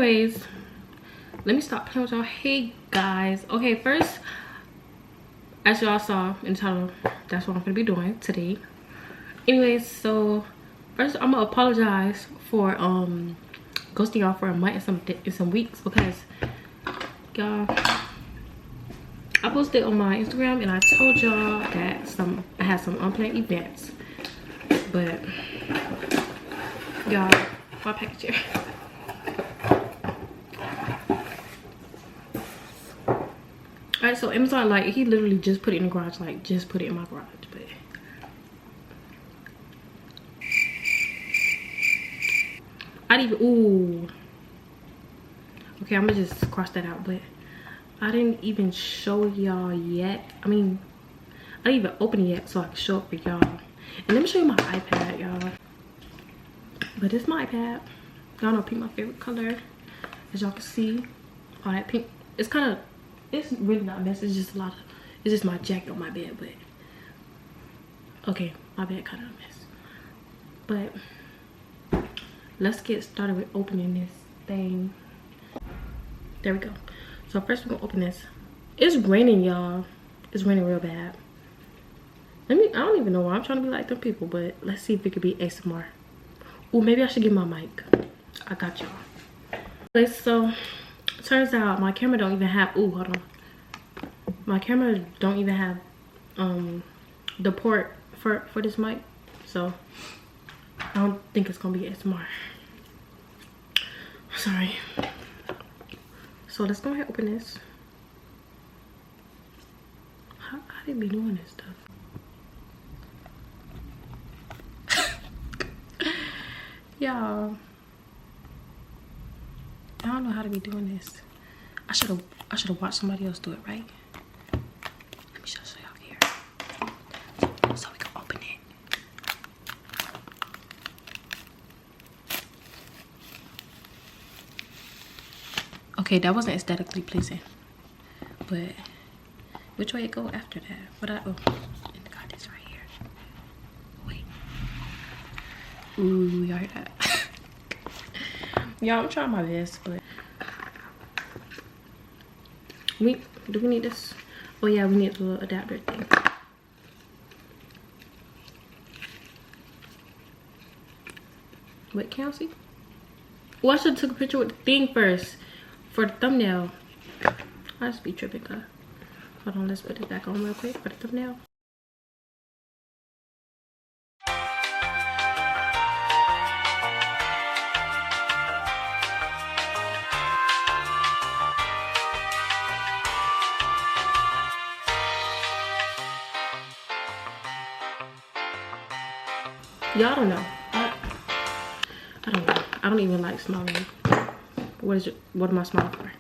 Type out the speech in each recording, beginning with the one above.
anyways, let me stop playing with y'all. Hey guys, okay, first, as y'all saw in the title, that's what I'm gonna be doing today. Anyways, so first I'm gonna apologize for ghosting y'all for a month and some weeks, because y'all, I posted on my Instagram and I told y'all that I had some unplanned events, but y'all, my package here. Alright, so Amazon, like, he literally just put it in the garage, like, just put it in my garage, but I didn't even, ooh. Okay, I'm gonna just cross that out, but I didn't even show y'all yet. I mean, I didn't even open it yet so I can show it for y'all. And let me show you my iPad, y'all. But it's my iPad. Y'all know pink my favorite color. As y'all can see, all that pink. It's kind of, it's really not a mess. It's just a lot of, it's just my jacket on my bed, but okay, my bed kind of a mess. But let's get started with opening this thing. There we go. So first we're gonna open this. It's raining, y'all. It's raining real bad. I don't even know why I'm trying to be like them people, but let's see if it could be ASMR. Ooh, maybe I should get my mic. I got y'all. Okay, so turns out my camera don't even have, ooh, hold on. My camera don't even have the port for this mic. So I don't think it's gonna be ASMR. Sorry. So let's go ahead and open this. How they be doing this stuff? Y'all, I don't know how to be doing this. I should have watched somebody else do it, right? Let me show y'all here. So we can open it. Okay, that wasn't aesthetically pleasing, but which way it go after that? What I, oh, and got this right here. Wait. Ooh, y'all heard that? Y'all, I'm trying my best, but do we need this? Oh yeah, we need the little adapter thing. Wait, can y'all see? Well, I should have took a picture with the thing first for the thumbnail. I just be tripping, cuz. Hold on, let's put this back on real quick for the thumbnail. Y'all don't know. I don't know. I don't even like smiling. What am I smiling for?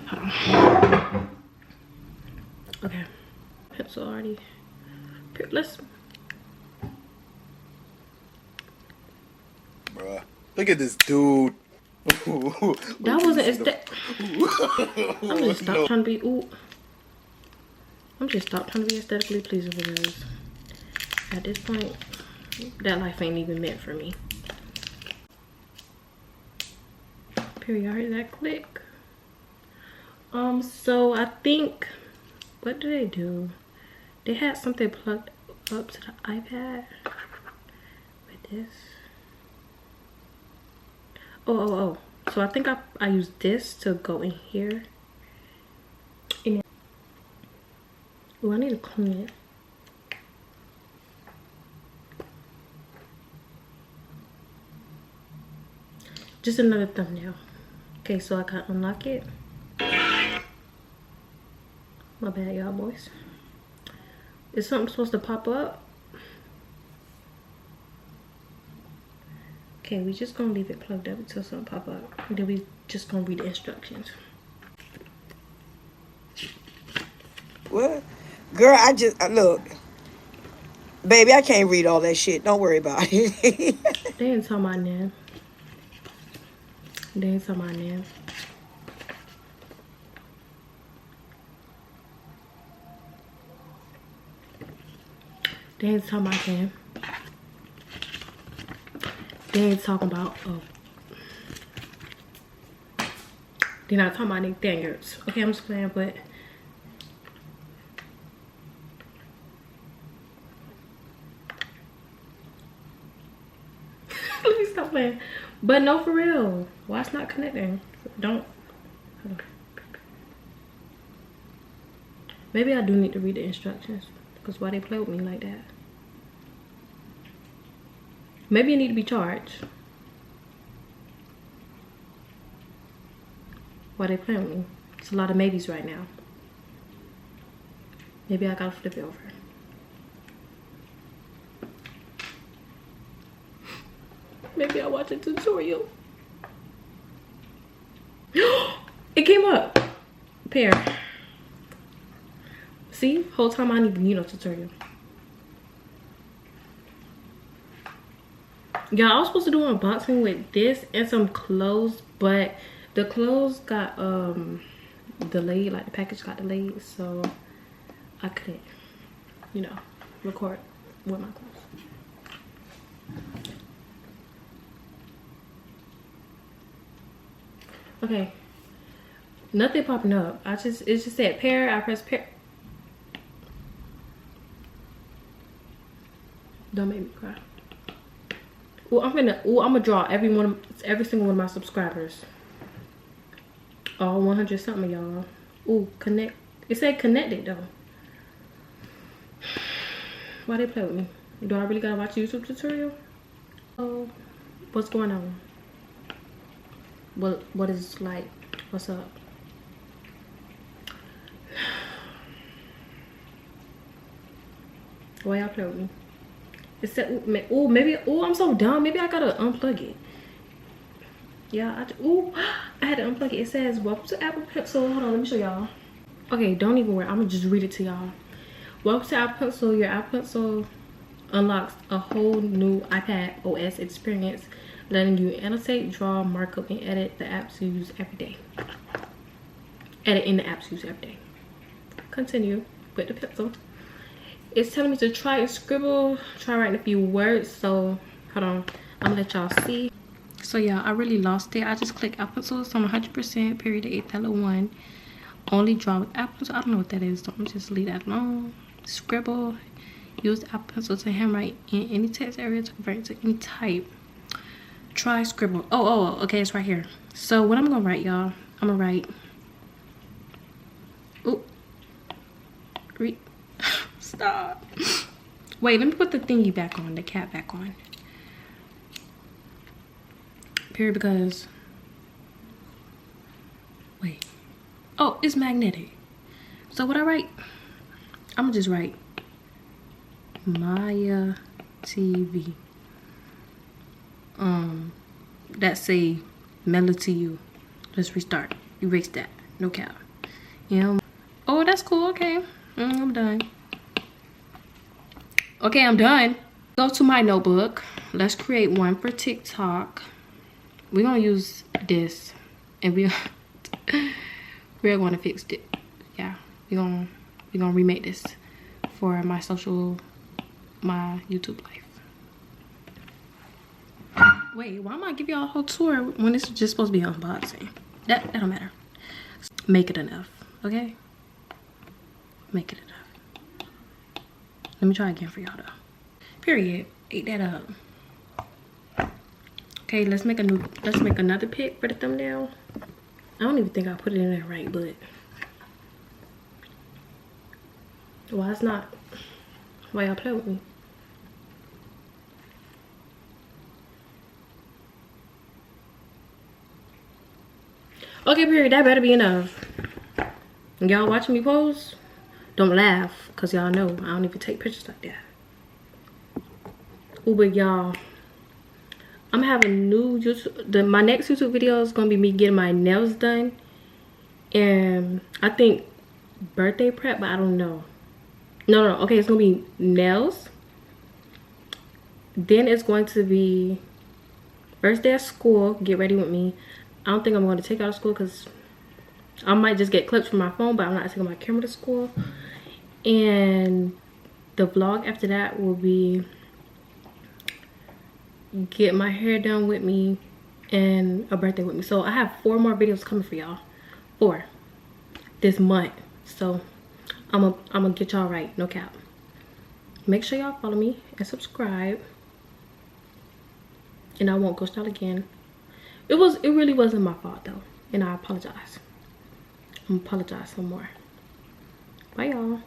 Hold on. Okay. Pencil already. Let's. Bruh, look at this dude. That wasn't I'm just stop trying to be. Ooh. I'm just stop trying to be aesthetically pleasing, because at this point, that life ain't even meant for me. Period. I heard that click. So I think, what do they do? They had something plugged up to the iPad with this. Oh. So I think I used this to go in here. Oh, I need to clean it. Just another thumbnail. Okay, so I gotta unlock it. My bad, y'all boys. Is something supposed to pop up? Okay, we just gonna leave it plugged up until something pop up. And then we just gonna read the instructions. What? Girl, I just, look. Baby, I can't read all that shit. Don't worry about it. They ain't talking about name. They ain't talking about name. They ain't talking about name. They ain't talking about, oh. They're not talking about Nathaniels. Okay, I'm just playing, but let me stop playing. But no, for real. Why it's not connecting? Don't. Hold on. Maybe I do need to read the instructions, because why they play with me like that? Maybe you need to be charged. Why they playing with me? It's a lot of maybes right now. Maybe I gotta flip it over. Maybe I'll watch a tutorial. It came up. Pair. See, whole time I need to need a tutorial. Yeah, I was supposed to do an unboxing with this and some clothes, but the clothes got delayed, like the package got delayed, so I couldn't, you know, record with my clothes. Okay, nothing popping up. It just said pair. I press pair. Don't make me cry. I'm gonna draw every single one of my subscribers. All 100 something, y'all. Ooh, connect. It said connected though. Why they play with me? Do I really gotta watch a YouTube tutorial? Oh, what's going on? What is like? What's up? Why y'all play with me? It said, ooh, maybe, ooh, I'm so dumb. Maybe I gotta unplug it. Yeah, I had to unplug it. It says, welcome to Apple Pencil. Hold on, let me show y'all. Okay, don't even worry. I'm gonna just read it to y'all. Welcome to Apple Pencil. Your Apple Pencil unlocks a whole new iPad OS experience, letting you annotate, draw, mark up, and edit the apps you use every day. Edit in the apps you use every day. Continue with the pencil. It's telling me to try and scribble, try writing a few words. So hold on, I'm gonna let y'all see. So yeah, I really lost it. I just clicked Apple Pencil. So I'm 100% period 8 level 1. Only draw with Apple Pencil. I don't know what that is, so I'm just leave that alone. Scribble. Use Apple Pencil to handwrite in any text area to convert it to any type. Try scribble. Oh, okay, it's right here. So what I'm gonna write, y'all, I'm gonna write. Ooh. Stop. Wait, let me put the thingy back on, the cap back on. Period, because wait. Oh, it's magnetic. So what I write? I'm gonna just write Maya TV. That say melody to you. Let's restart. Erase that. No cap. Yeah. Oh, that's cool. Okay. I'm done. Okay, I'm done. Go to my notebook. Let's create one for TikTok. We're gonna use this, and we're gonna fix it. Yeah, we're gonna remake this for my YouTube life. Wait, why am I giving y'all a whole tour when this is just supposed to be unboxing? That don't matter. Make it enough, okay? Make it enough. Let me try again for y'all though. Period. Ate that up. Okay, let's make another pic for the thumbnail. I don't even think I put it in there right, but why it's not? Why y'all play with me? Okay, period. That better be enough. Y'all watching me pose? Don't laugh, cause y'all know I don't even take pictures like that. Ooh, but y'all, I'm gonna have a new YouTube. My next YouTube video is gonna be me getting my nails done, and I think birthday prep, but I don't know. No. Okay, it's gonna be nails. Then it's going to be first day of school. Get ready with me. I don't think I'm going to take out of school because I might just get clips from my phone, but I'm not taking my camera to school. And the vlog after that will be get my hair done with me and a birthday with me. So I have 4 more videos coming for y'all. or this month. So I'm gonna get y'all right, no cap. Make sure y'all follow me and subscribe. And I won't ghost y'all again. It really wasn't my fault though. And I apologize. I'm gonna apologize some more. Bye y'all.